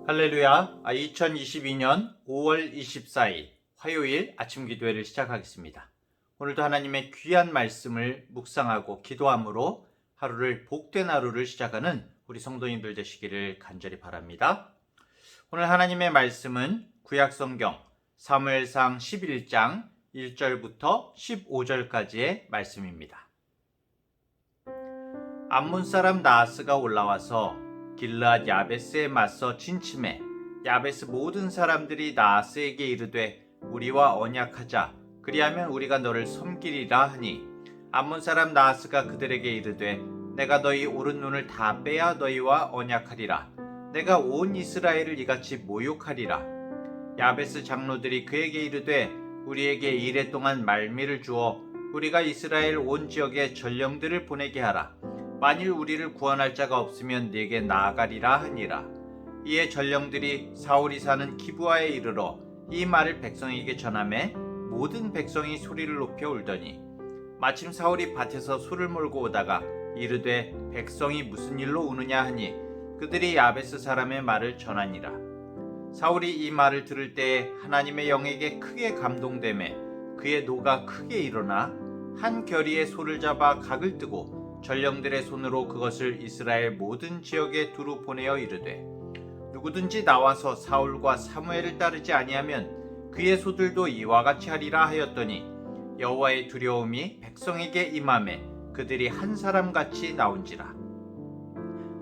할렐루야. 2022년 5월 24일 화요일 아침 기도회를 시작하겠습니다. 오늘도 하나님의 귀한 말씀을 묵상하고 기도함으로 하루를 복된 하루를 시작하는 우리 성도님들 되시기를 간절히 바랍니다. 오늘 하나님의 말씀은 구약성경 사무엘상 11장 1절부터 15절까지의 말씀입니다. 암몬 사람 나하스가 올라와서 길르앗 야베스에 맞서 진침해 야베스 모든 사람들이 나하스에게 이르되 우리와 언약하자 그리하면 우리가 너를 섬기리라 하니 암몬 사람 나하스가 그들에게 이르되 내가 너희 오른 눈을 다 빼야 너희와 언약하리라. 내가 온 이스라엘을 이같이 모욕하리라. 야베스 장로들이 그에게 이르되 우리에게 이레 동안 말미를 주어 우리가 이스라엘 온 지역에 전령들을 보내게 하라. 만일 우리를 구원할 자가 없으면 네게 나아가리라 하니라. 이에 전령들이 사울이 사는 기브아에 이르러 이 말을 백성에게 전하매 모든 백성이 소리를 높여 울더니 마침 사울이 밭에서 소를 몰고 오다가 이르되 백성이 무슨 일로 우느냐 하니 그들이 야베스 사람의 말을 전하니라. 사울이 이 말을 들을 때에 하나님의 영에게 크게 감동되매 그의 노가 크게 일어나 한 결의의 소를 잡아 각을 뜨고 전령들의 손으로 그것을 이스라엘 모든 지역에 두루 보내어 이르되 누구든지 나와서 사울과 사무엘을 따르지 아니하면 그의 소들도 이와 같이 하리라 하였더니 여호와의 두려움이 백성에게 임하매 그들이 한 사람같이 나온지라.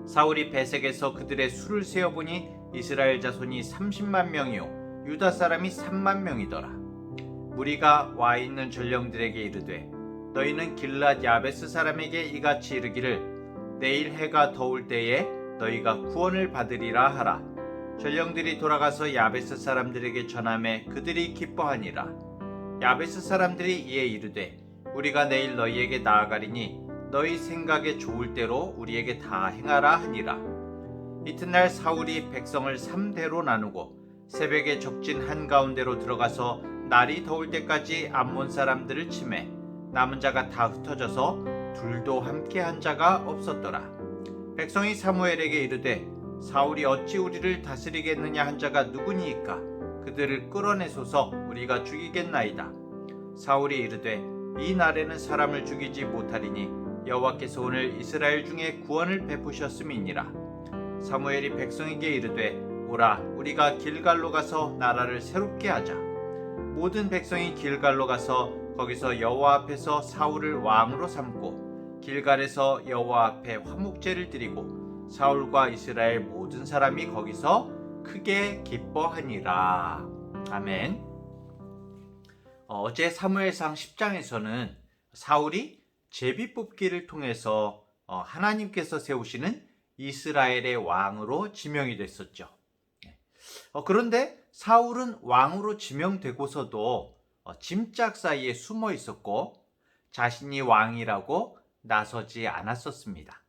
사울이 베색에서 그들의 수를 세어보니 이스라엘 자손이 30만 명이요 유다 사람이 3만 명이더라. 무리가 와 있는 전령들에게 이르되 너희는 길르앗 야베스 사람에게 이같이 이르기를 내일 해가 더울 때에 너희가 구원을 받으리라 하라. 전령들이 돌아가서 야베스 사람들에게 전하매 그들이 기뻐하니라. 야베스 사람들이 이에 이르되 우리가 내일 너희에게 나아가리니 너희 생각에 좋을 대로 우리에게 다 행하라 하니라. 이튿날 사울이 백성을 3대로 나누고 새벽에 적진 한가운데로 들어가서 날이 더울 때까지 암몬 사람들을 치매 남은 자가 다 흩어져서 둘도 함께 한 자가 없었더라. 백성이 사무엘에게 이르되 사울이 어찌 우리를 다스리겠느냐 한 자가 누구니이까 그들을 끌어내소서 우리가 죽이겠나이다. 사울이 이르되 이 날에는 사람을 죽이지 못하리니 여호와께서 오늘 이스라엘 중에 구원을 베푸셨음이니라. 사무엘이 백성에게 이르되 오라 우리가 길갈로 가서 나라를 새롭게 하자. 모든 백성이 길갈로 가서 거기서 여호와 앞에서 사울을 왕으로 삼고 길갈에서 여호와 앞에 화목제를 드리고 사울과 이스라엘 모든 사람이 거기서 크게 기뻐하니라. 아멘. 어제 사무엘상 10장에서는 사울이 제비뽑기를 통해서 하나님께서 세우시는 이스라엘의 왕으로 지명이 됐었죠. 그런데 사울은 왕으로 지명되고서도 짐짝 사이에 숨어 있었고 자신이 왕이라고 나서지 않았었습니다.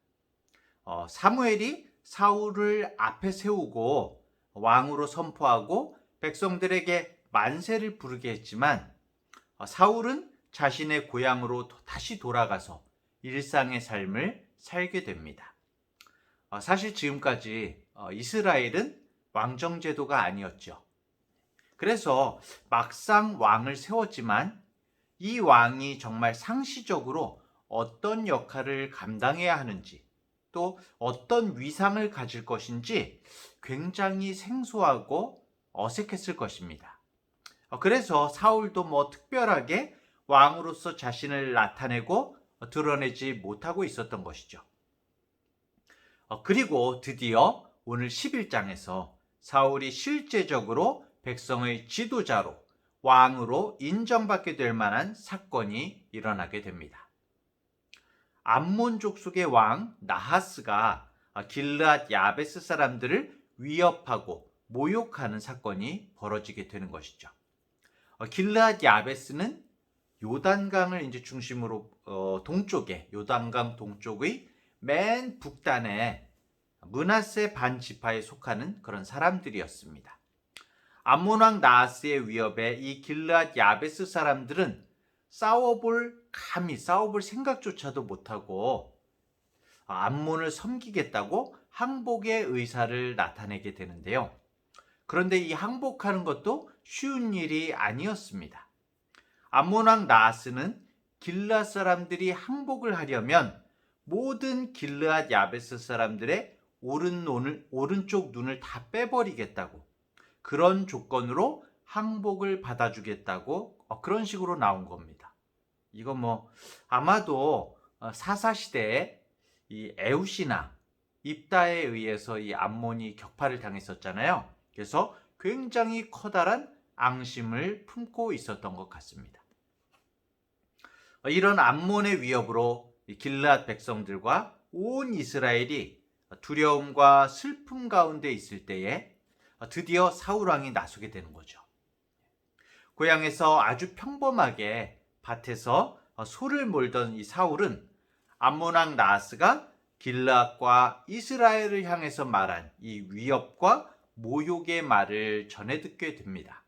사무엘이 사울을 앞에 세우고 왕으로 선포하고 백성들에게 만세를 부르게 했지만 사울은 자신의 고향으로 다시 돌아가서 일상의 삶을 살게 됩니다. 사실 지금까지 이스라엘은 왕정제도가 아니었죠. 그래서 막상 왕을 세웠지만 이 왕이 정말 상시적으로 어떤 역할을 감당해야 하는지 또 어떤 위상을 가질 것인지 굉장히 생소하고 어색했을 것입니다. 그래서 사울도 특별하게 왕으로서 자신을 나타내고 드러내지 못하고 있었던 것이죠. 그리고 드디어 오늘 11장에서 사울이 실제적으로 백성의 지도자로 왕으로 인정받게 될 만한 사건이 일어나게 됩니다. 암몬 족속의 왕 나하스가 길르앗 야베스 사람들을 위협하고 모욕하는 사건이 벌어지게 되는 것이죠. 길르앗 야베스는 요단강을 이제 중심으로 동쪽에 요단강 동쪽의 맨 북단에 므낫세 반 지파에 속하는 그런 사람들이었습니다. 암몬 왕 나하스의 위협에 이 길르앗 야베스 사람들은 감히 싸워볼 생각조차도 못하고 암몬을 섬기겠다고 항복의 의사를 나타내게 되는데요. 그런데 이 항복하는 것도 쉬운 일이 아니었습니다. 암몬 왕 나하스는 길르앗 사람들이 항복을 하려면 모든 길르앗 야베스 사람들의 오른쪽 눈을 다 빼버리겠다고, 그런 조건으로 항복을 받아주겠다고, 그런 식으로 나온 겁니다. 이거 아마도 사사시대에 이 에웃이나 입다에 의해서 이 암몬이 격파를 당했었잖아요. 그래서 굉장히 커다란 앙심을 품고 있었던 것 같습니다. 이런 암몬의 위협으로 길르앗 백성들과 온 이스라엘이 두려움과 슬픔 가운데 있을 때에 드디어 사울 왕이 나서게 되는 거죠. 고향에서 아주 평범하게 밭에서 소를 몰던 이 사울은 암몬 왕 나하스가 길르앗과 이스라엘을 향해서 말한 이 위협과 모욕의 말을 전해 듣게 됩니다.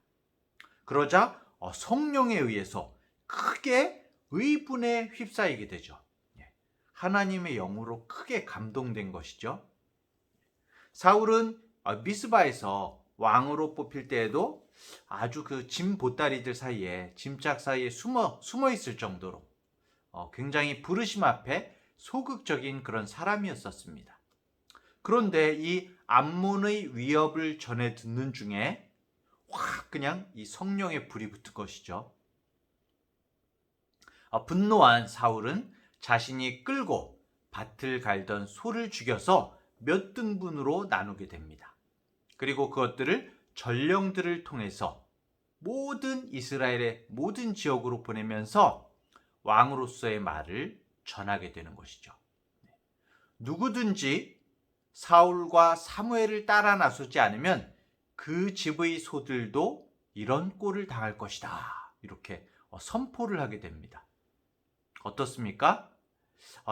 그러자 성령에 의해서 크게 의분에 휩싸이게 되죠. 하나님의 영으로 크게 감동된 것이죠. 사울은 미스바에서 왕으로 뽑힐 때에도 아주 그 짐 보따리들 사이에, 짐짝 사이에 숨어 있을 정도로 굉장히 부르심 앞에 소극적인 그런 사람이었었습니다. 그런데 이 암몬의 위협을 전해 듣는 중에 확 그냥 이 성령의 불이 붙은 것이죠. 분노한 사울은 자신이 끌고 밭을 갈던 소를 죽여서 몇 등분으로 나누게 됩니다. 그리고 그것들을 전령들을 통해서 모든 이스라엘의 모든 지역으로 보내면서 왕으로서의 말을 전하게 되는 것이죠. 누구든지 사울과 사무엘을 따라 나서지 않으면 그 집의 소들도 이런 꼴을 당할 것이다, 이렇게 선포를 하게 됩니다. 어떻습니까?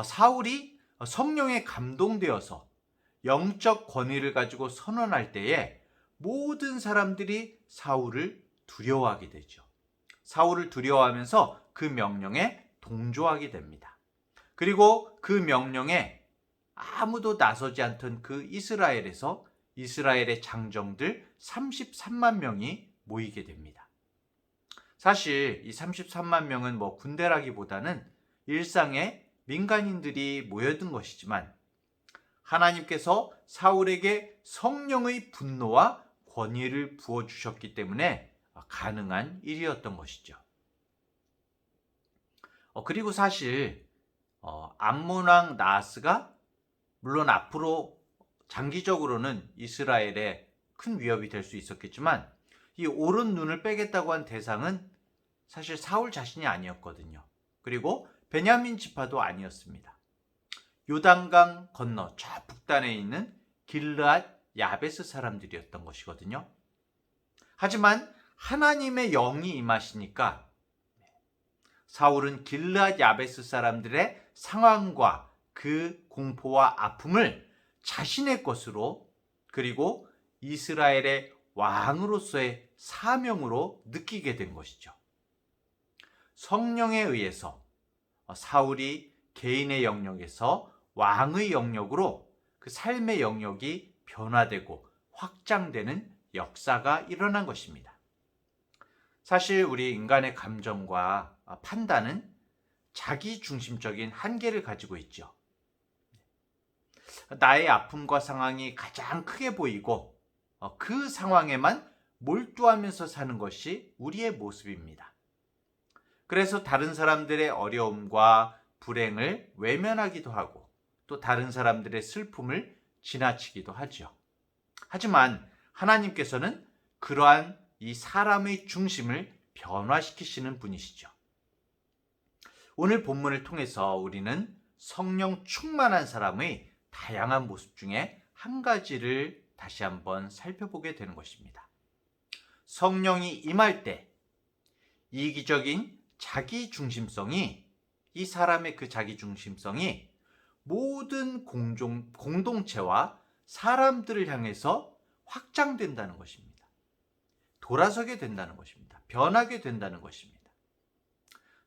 사울이 성령에 감동되어서 영적 권위를 가지고 선언할 때에 모든 사람들이 사울을 두려워하게 되죠. 사울을 두려워하면서 그 명령에 동조하게 됩니다. 그리고 그 명령에 아무도 나서지 않던 그 이스라엘에서 이스라엘의 장정들 33만 명이 모이게 됩니다. 사실 이 33만 명은 군대라기보다는 일상의 민간인들이 모여든 것이지만 하나님께서 사울에게 성령의 분노와 권위를 부어주셨기 때문에 가능한 일이었던 것이죠. 그리고 사실 암몬 왕 나하스가 물론 앞으로 장기적으로는 이스라엘에 큰 위협이 될 수 있었겠지만 이 오른 눈을 빼겠다고 한 대상은 사실 사울 자신이 아니었거든요. 그리고 베냐민 지파도 아니었습니다. 요단강 건너 저 북단에 있는 길르앗 야베스 사람들이었던 것이거든요. 하지만 하나님의 영이 임하시니까 사울은 길르앗 야베스 사람들의 상황과 그 공포와 아픔을 자신의 것으로, 그리고 이스라엘의 왕으로서의 사명으로 느끼게 된 것이죠. 성령에 의해서 사울이 개인의 영역에서 왕의 영역으로 그 삶의 영역이 변화되고 확장되는 역사가 일어난 것입니다. 사실 우리 인간의 감정과 판단은 자기 중심적인 한계를 가지고 있죠. 나의 아픔과 상황이 가장 크게 보이고 그 상황에만 몰두하면서 사는 것이 우리의 모습입니다. 그래서 다른 사람들의 어려움과 불행을 외면하기도 하고 또 다른 사람들의 슬픔을 지나치기도 하죠. 하지만 하나님께서는 그러한 이 사람의 중심을 변화시키시는 분이시죠. 오늘 본문을 통해서 우리는 성령 충만한 사람의 다양한 모습 중에 한 가지를 다시 한번 살펴보게 되는 것입니다. 성령이 임할 때 이기적인 자기 중심성이, 이 사람의 그 자기 중심성이 모든 공동체와 사람들을 향해서 확장된다는 것입니다. 돌아서게 된다는 것입니다. 변하게 된다는 것입니다.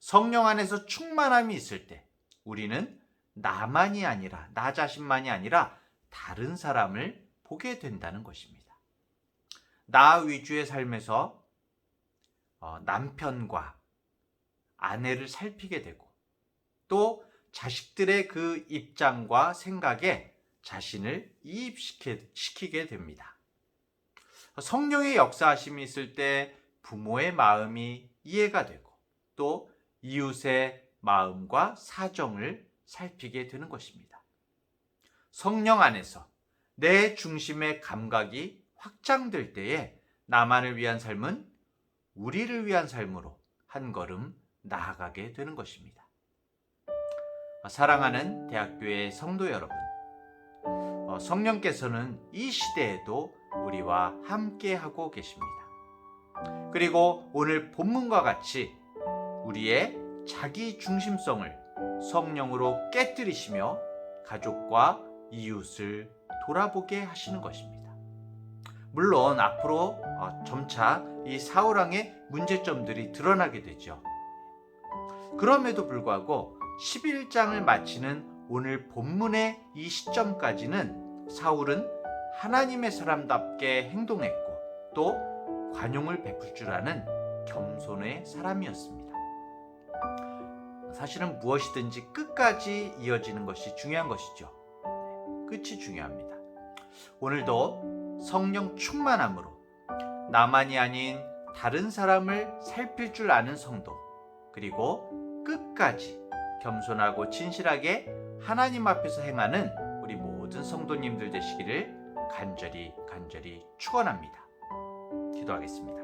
성령 안에서 충만함이 있을 때 우리는 나만이 아니라, 나 자신만이 아니라 다른 사람을 보게 된다는 것입니다. 나 위주의 삶에서 남편과 아내를 살피게 되고 또 자식들의 그 입장과 생각에 자신을 이입시키게 됩니다. 성령의 역사하심이 있을 때 부모의 마음이 이해가 되고 또 이웃의 마음과 사정을 살피게 되는 것입니다. 성령 안에서 내 중심의 감각이 확장될 때에 나만을 위한 삶은 우리를 위한 삶으로 한 걸음 나아가게 되는 것입니다. 사랑하는 대학교의 성도 여러분, 성령께서는 이 시대에도 우리와 함께 하고 계십니다. 그리고 오늘 본문과 같이 우리의 자기 중심성을 성령으로 깨뜨리시며 가족과 이웃을 돌아보게 하시는 것입니다. 물론 앞으로 점차 이 사울왕의 문제점들이 드러나게 되죠. 그럼에도 불구하고 11장을 마치는 오늘 본문의 이 시점까지는 사울은 하나님의 사람답게 행동했고 또 관용을 베풀 줄 아는 겸손의 사람이었습니다. 사실은 무엇이든지 끝까지 이어지는 것이 중요한 것이죠. 끝이 중요합니다. 오늘도 성령 충만함으로 나만이 아닌 다른 사람을 살필 줄 아는 성도, 그리고 끝까지 겸손하고 진실하게 하나님 앞에서 행하는 우리 모든 성도님들 되시기를 간절히 축원합니다. 기도하겠습니다.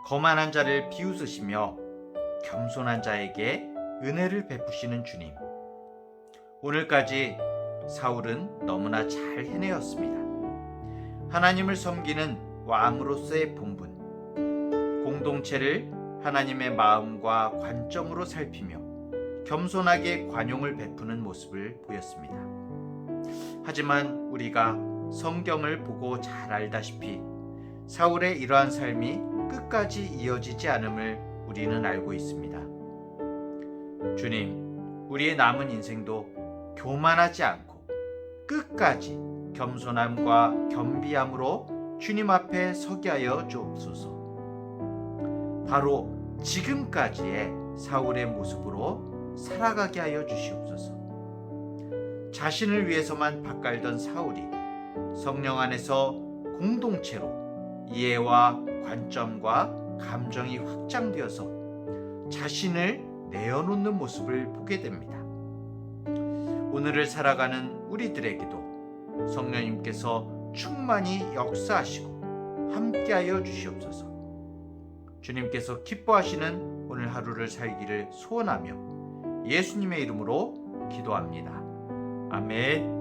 거만한 자를 비웃으시며 겸손한 자에게 은혜를 베푸시는 주님, 오늘까지 사울은 너무나 잘 해내었습니다. 하나님을 섬기는 왕으로서의 본분, 공동체를 하나님의 마음과 관점으로 살피며 겸손하게 관용을 베푸는 모습을 보였습니다. 하지만 우리가 성경을 보고 잘 알다시피 사울의 이러한 삶이 끝까지 이어지지 않음을 우리는 알고 있습니다. 주님, 우리의 남은 인생도 교만하지 않고 끝까지 겸손함과 겸비함으로 주님 앞에 서게 하여 주옵소서. 바로 지금까지의 사울의 모습으로 살아가게 하여 주시옵소서. 자신을 위해서만 밭갈던 사울이 성령 안에서 공동체로 이해와 관점과 감정이 확장되어서 자신을 내어놓는 모습을 보게 됩니다. 오늘을 살아가는 우리들에게도 성령님께서 충만히 역사하시고 함께하여 주시옵소서. 주님께서 기뻐하시는 오늘 하루를 살기를 소원하며 예수님의 이름으로 기도합니다. 아멘.